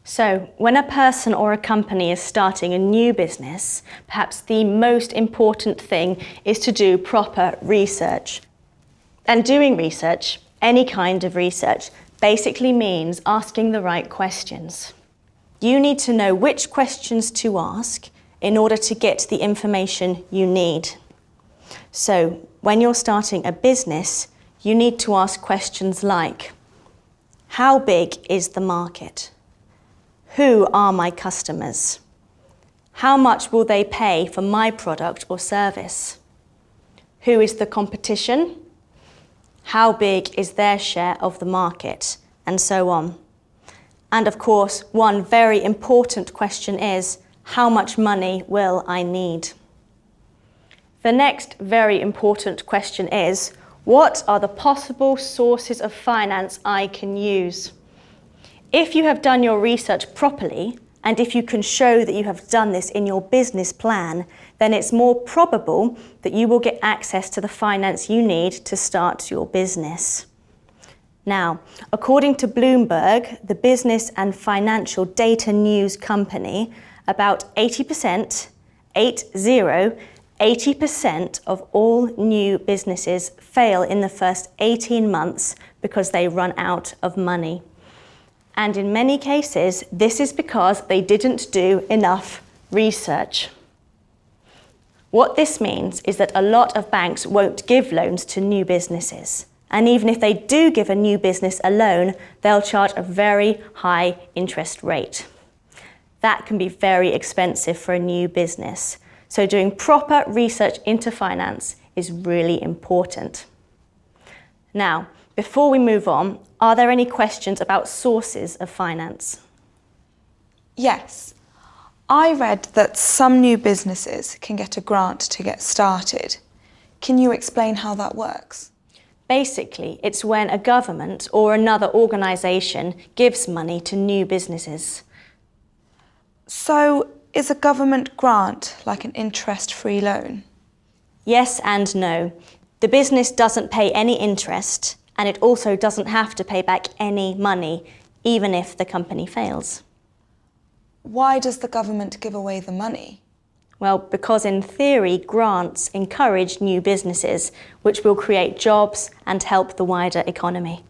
So, when a person or a company is starting a new business, perhaps the most important thing is to do proper research. And doing research, any kind of research, basically means asking the right questions. You need to know which questions to ask in order to get the information you need. So, when you're starting a business, you need to ask questions like, how big is the market? Who are my customers? How much will they pay for my product or service? Who is the competition? How big is their share of the market? And so on. And of course, one very important question is, how much money will I need? The next very important question is, what are the possible sources of finance I can use? If you have done your research properly, and if you can show that you have done this in your business plan, then it's more probable that you will get access to the finance you need to start your business. Now, according to Bloomberg, the business and financial data news company, about 80% of all new businesses fail in the first 18 months because they run out of money. And in many cases, this is because they didn't do enough research. What this means is that a lot of banks won't give loans to new businesses. And even if they do give a new business a loan, they'll charge a very high interest rate. That can be very expensive for a new business. So doing proper research into finance is really important. Now, before we move on, are there any questions about sources of finance? Yes. I read that some new businesses can get a grant to get started. Can you explain how that works? Basically, it's when a government or another organisation gives money to new businesses. So, is a government grant like an interest-free loan? Yes and no. The business doesn't pay any interest, and it also doesn't have to pay back any money, even if the company fails. Why does the government give away the money? Well, because in theory, grants encourage new businesses, which will create jobs and help the wider economy.